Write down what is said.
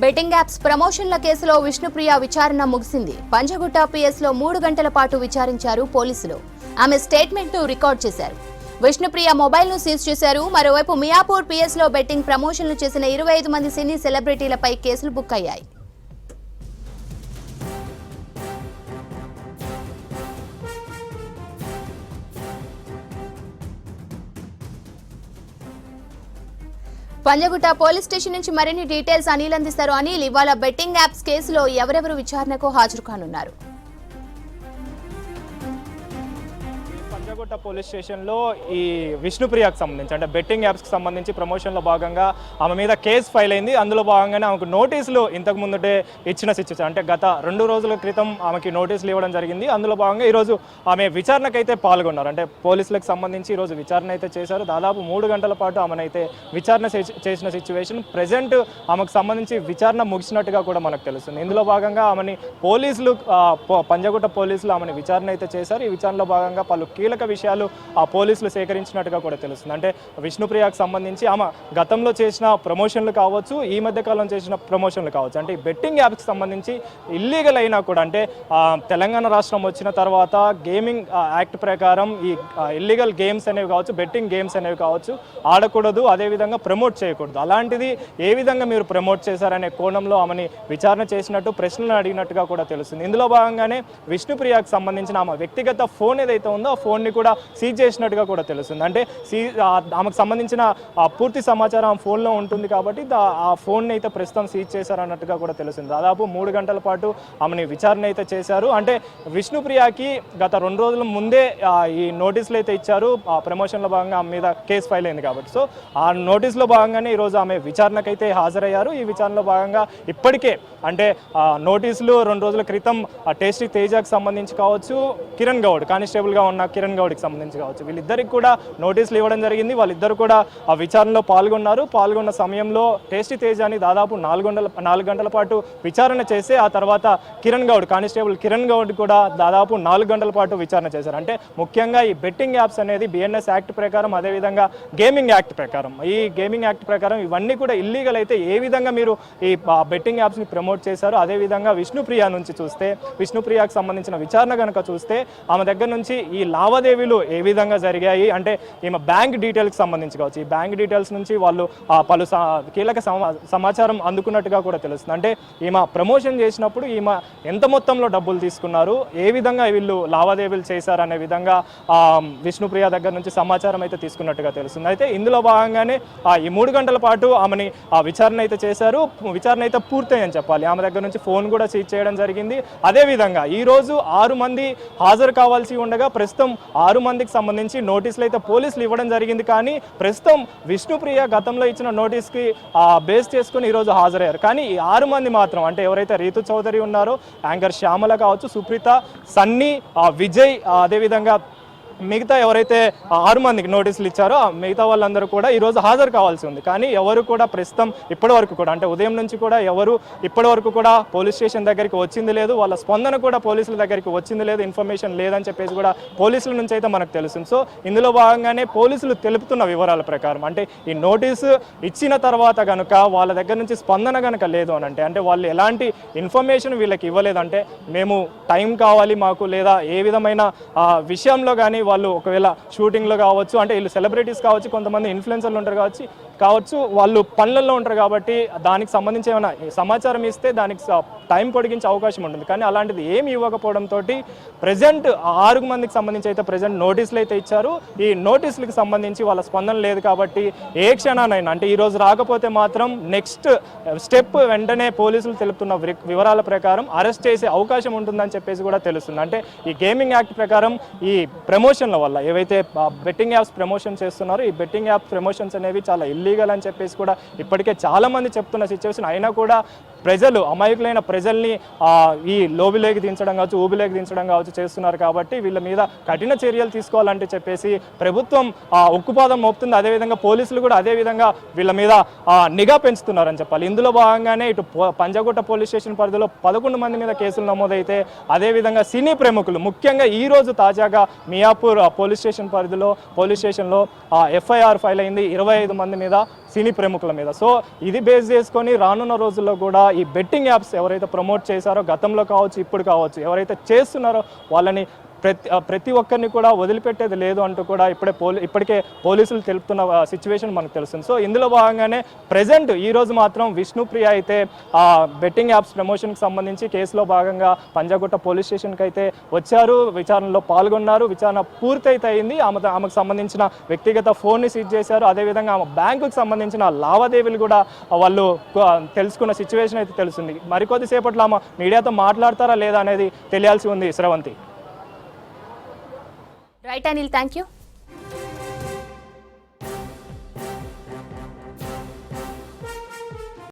Betting apps ప్రమోషన్ల కేసులో విష్ణుప్రియ విచారణ ముగిసింది. పంజగుట్ట పిఎస్లో 3 గంటల పాటు విచారించారు పోలీసులు. ఆమె స్టేట్మెంట్ను రికార్డ్ చేశారు. విష్ణుప్రియ మొబైల్ను సీజ్ చేశారు. మరోవైపు మియాపూర్ పిఎస్లో బెట్టింగ్ ప్రమోషన్లు చేసిన 25 మంది సినీ సెలబ్రిటీలపై కేసులు బుక్ అయ్యాయి. పంజగుట్ట పోలీస్ స్టేషన్ నుంచి మరిన్ని డీటెయిల్స్ అనిల్ అందిస్తారు. అనిల్, ఇవాళ బెట్టింగ్ యాప్స్ కేసులో ఎవరెవరు విచారణకు హాజరు కానున్నారు? పంజగుట్ట పోలీస్ స్టేషన్లో ఈ విష్ణుప్రియకు సంబంధించి అంటే బెట్టింగ్ యాప్స్కి సంబంధించి ప్రమోషన్లో భాగంగా ఆమె మీద కేసు ఫైల్ అయింది. అందులో భాగంగానే ఆమెకు నోటీసులు ఇంతకు ముందుటే ఇచ్చిన సిచ్యువేషన్ అంటే గత 2 రోజుల క్రితం ఆమెకి నోటీసులు ఇవ్వడం జరిగింది. అందులో భాగంగా ఈరోజు ఆమె విచారణకైతే పాల్గొన్నారు. అంటే పోలీసులకు సంబంధించి ఈరోజు విచారణ అయితే చేశారు. దాదాపు 3 గంటల పాటు ఆమెనైతే విచారణ చేసిన సిచ్యువేషన్. ప్రజెంట్ ఆమెకు సంబంధించి విచారణ ముగిసినట్టుగా కూడా మనకు తెలుస్తుంది. ఇందులో భాగంగా ఆమెని పోలీసులు పంజగుట్ట పోలీసులు ఆమెను విచారణ అయితే చేశారు. ఈ విచారణలో భాగంగా పలు కీలక విషయాలు ఆ పోలీసులు సేకరించినట్టుగా కూడా తెలుస్తుంది. అంటే విష్ణుప్రియకు సంబంధించి ఆమె గతంలో చేసిన ప్రమోషన్లు కావచ్చు, ఈ మధ్య కాలంలో చేసిన ప్రమోషన్లు కావచ్చు, అంటే ఈ బెట్టింగ్ యాప్కి సంబంధించి ఇల్లీగల్ అయినా కూడా అంటే తెలంగాణ రాష్ట్రం వచ్చిన తర్వాత గేమింగ్ యాక్ట్ ప్రకారం ఈ ఇల్లీగల్ గేమ్స్ అనేవి కావచ్చు, బెట్టింగ్ గేమ్స్ అనేవి కావచ్చు ఆడకూడదు, అదేవిధంగా ప్రమోట్ చేయకూడదు. అలాంటిది ఏ విధంగా మీరు ప్రమోట్ చేశారనే కోణంలో ఆమెని విచారణ చేసినట్టు ప్రశ్నలు అడిగినట్టుగా కూడా తెలుస్తుంది. ఇందులో భాగంగానే విష్ణుప్రియకు సంబంధించిన ఆమె వ్యక్తిగత ఫోన్ ఏదైతే ఉందో ఆ ఫోన్ని కూడా సీజ్ చేసినట్టుగా కూడా తెలుస్తుంది. అంటే ఆమెకు సంబంధించిన పూర్తి సమాచారం ఆ ఫోన్లో ఉంటుంది కాబట్టి ఆ ఫోన్ని అయితే ప్రస్తుతం సీజ్ చేశారన్నట్టుగా కూడా తెలుస్తుంది. దాదాపు 3 గంటల పాటు ఆమెని విచారణ అయితే చేశారు. అంటే విష్ణుప్రియకి గత 2 రోజుల ముందే ఈ నోటీసులు అయితే ఇచ్చారు. ఆ ప్రమోషన్లో భాగంగా ఆమె మీద కేసు ఫైల్ అయింది కాబట్టి సో ఆ నోటీసులో భాగంగానే ఈరోజు ఆమె విచారణకైతే హాజరయ్యారు. ఈ విచారణలో భాగంగా ఇప్పటికే అంటే నోటీసులు 2 రోజుల క్రితం టేస్టీ తేజాకి సంబంధించి కావచ్చు, కిరణ్ గౌడ్ కానిస్టేబుల్గా ఉన్న కిరణ్ గౌడ్కి సంబంధించి కావచ్చు, వీళ్ళిద్దరికి కూడా నోటీసులు ఇవ్వడం జరిగింది. వాళ్ళిద్దరు కూడా ఆ విచారణలో పాల్గొన్న సమయంలో టేస్టీ తేజాని దాదాపు 4 గంటల పాటు విచారణ చేసి ఆ తర్వాత కానిస్టేబుల్ కిరణ్ గౌడ్ కూడా దాదాపు 4 గంటల పాటు విచారణ చేశారు. అంటే ముఖ్యంగా ఈ బెట్టింగ్ యాప్స్ అనేది బిఎన్ఎస్ యాక్ట్ ప్రకారం, అదేవిధంగా గేమింగ్ యాక్ట్ ప్రకారం, ఈ గేమింగ్ యాక్ట్ ప్రకారం ఇవన్నీ కూడా ఇల్లీగల్ అయితే ఏ విధంగా మీరు ఈ బెట్టింగ్ యాప్స్ని ప్రమోట్ చేశారు, అదేవిధంగా విష్ణుప్రియ నుంచి చూస్తే విష్ణుప్రియకు సంబంధించిన విచారణ కనుక చూస్తే ఆమె దగ్గర నుంచి ఈ లావాదేవీలు ఏ విధంగా జరిగాయి అంటే ఈమె బ్యాంక్ డీటెయిల్కి సంబంధించి కావచ్చు, ఈ బ్యాంక్ డీటెయిల్స్ నుంచి వాళ్ళు పలు కీలక సమాచారం అందుకున్నట్టుగా కూడా తెలుస్తుంది. అంటే ఈమె ప్రమోషన్ చేసినప్పుడు ఈమె ఎంత మొత్తంలో డబ్బులు తీసుకున్నారు, ఏ విధంగా వీళ్ళు లావాదేవీలు చేశారనే విధంగా విష్ణుప్రియ దగ్గర నుంచి సమాచారం అయితే తీసుకున్నట్టుగా తెలుస్తుంది. అయితే ఇందులో భాగంగానే ఈ 3 గంటల పాటు ఆమెని విచారణ అయితే చేశారు. విచారణ అయితే పూర్తయిందని చెప్పాలి. ఆమె దగ్గర నుంచి ఫోన్ కూడా సీజ్ చేయడం జరిగింది. అదేవిధంగా ఈరోజు 6 మంది హాజరు కావాల్సి ఉండగా ప్రస్తుతం 6 మందికి సంబంధించి నోటీసులు అయితే పోలీసులు ఇవ్వడం జరిగింది. కానీ ప్రస్తుతం విష్ణుప్రియ గతంలో ఇచ్చిన నోటీస్కి బేస్ చేసుకుని ఈరోజు హాజరయ్యారు. కానీ ఈ 6 మంది మాత్రం అంటే ఎవరైతే రీతు చౌదరి ఉన్నారో, యాంకర్ శ్యామల కావచ్చు, సుప్రీత, సన్నీ, విజయ్, అదేవిధంగా మిగతా ఎవరైతే 6 మందికి నోటీసులు ఇచ్చారో మిగతా వాళ్ళందరూ కూడా ఈరోజు హాజరు కావాల్సి ఉంది. కానీ ఎవరు కూడా ప్రస్తుతం ఇప్పటివరకు కూడా అంటే ఉదయం నుంచి కూడా ఎవరు ఇప్పటివరకు కూడా పోలీస్ స్టేషన్ దగ్గరికి వచ్చింది లేదు. వాళ్ళ స్పందన కూడా పోలీసుల దగ్గరికి వచ్చింది లేదు, ఇన్ఫర్మేషన్ లేదని చెప్పేసి కూడా పోలీసుల నుంచి అయితే మనకు తెలుస్తుంది. సో ఇందులో భాగంగానే పోలీసులు తెలుపుతున్న వివరాల ప్రకారం అంటే ఈ నోటీసు ఇచ్చిన తర్వాత కనుక వాళ్ళ దగ్గర నుంచి స్పందన కనుక లేదు అని అంటే వాళ్ళు ఎలాంటి ఇన్ఫర్మేషన్ వీళ్ళకి ఇవ్వలేదంటే మేము టైం కావాలి మాకు, లేదా ఏ విధమైన విషయంలో కానీ వాళ్ళు ఒకవేళ షూటింగ్లో కావచ్చు, అంటే వీళ్ళు సెలబ్రిటీస్ కావచ్చు, కొంతమంది ఇన్ఫ్లుయెన్సర్లు ఉంటారు కావచ్చు, వాళ్ళు పనులలో ఉంటారు కాబట్టి దానికి సంబంధించి ఏమైనా సమాచారం ఇస్తే దానికి టైం పొడిగించే అవకాశం ఉంటుంది. కానీ అలాంటిది ఏమి ఇవ్వకపోవడంతో ప్రజెంట్ 6 మందికి సంబంధించి అయితే ప్రజెంట్ నోటీసులు అయితే ఇచ్చారు. ఈ నోటీసులకు సంబంధించి వాళ్ళ స్పందన లేదు కాబట్టి ఏ క్షణానైనా అంటే ఈరోజు రాకపోతే మాత్రం నెక్స్ట్ స్టెప్ వెంటనే పోలీసులు తెలుపుతున్న వివరాల ప్రకారం అరెస్ట్ చేసే అవకాశం ఉంటుందని చెప్పేసి కూడా తెలుస్తుంది. అంటే ఈ గేమింగ్ యాక్ట్ ప్రకారం ఈ ప్రమోషన్ల వల్ల ఏవైతే బెట్టింగ్ యాప్స్ ప్రమోషన్ చేస్తున్నారో ఈ బెట్టింగ్ యాప్స్ ప్రమోషన్స్ అనేవి చాలా ఇల్లీగల్ అని చెప్పేసి కూడా ఇప్పటికే చాలామంది చెప్తున్న సిచ్యువేషన్ అయినా కూడా ప్రజలు అమాయకులైన ప్రజల్ని ఈ లోబిలోకి దించడం కావచ్చు, ఊబిలోకి దించడం కావచ్చు చేస్తున్నారు. కాబట్టి వీళ్ళ మీద కఠిన చర్యలు తీసుకోవాలంటే చెప్పేసి ప్రభుత్వం ఉక్కుపాదం మోపుతుంది. అదేవిధంగా పోలీసులు కూడా అదేవిధంగా వీళ్ళ మీద నిఘా పెంచుతున్నారని చెప్పాలి. ఇందులో భాగంగానే ఇటు పంజగుట్ట పోలీస్ స్టేషన్ పరిధిలో 11 మంది మీద కేసులు నమోదైతే అదేవిధంగా సినీ ప్రముఖులు ముఖ్యంగా ఈరోజు తాజాగా మియాపూర్ పోలీస్ స్టేషన్లో ఎఫ్ఐఆర్ ఫైల్ అయింది. 25 మంది మీద సినీ ప్రముఖుల మీద. సో ఇది బేస్ చేసుకొని రానున్న రోజుల్లో కూడా ఈ బెట్టింగ్ యాప్స్ ఎవరైతే ప్రమోట్ చేశారో గతంలో కావచ్చు ఇప్పుడు కావచ్చు ఎవరైతే చేస్తున్నారో వాళ్ళని ప్రతి ఒక్కరిని కూడా వదిలిపెట్టేది లేదు అంటూ కూడా ఇప్పటికే పోలీసులు తెలుపుతున్న సిచ్యువేషన్ మనకు తెలుస్తుంది. సో ఇందులో భాగంగానే ప్రజెంట్ ఈరోజు మాత్రం విష్ణుప్రియ అయితే ఆ బెట్టింగ్ యాప్స్ ప్రమోషన్కి సంబంధించి కేసులో భాగంగా పంజాగుట్ట పోలీస్ స్టేషన్కి అయితే వచ్చారు, విచారణలో పాల్గొన్నారు. విచారణ పూర్తయితే అయింది. ఆమెకు సంబంధించిన వ్యక్తిగత ఫోన్ని సీజ్ చేశారు. అదేవిధంగా ఆమె బ్యాంకుకు సంబంధించిన లావాదేవీలు కూడా వాళ్ళు తెలుసుకున్న సిచ్యువేషన్ అయితే తెలుస్తుంది. మరికొద్దిసేపట్లో ఆమె మీడియాతో మాట్లాడతారా లేదా అనేది తెలియాల్సి ఉంది. Sravanthi. Right Anil, thank you.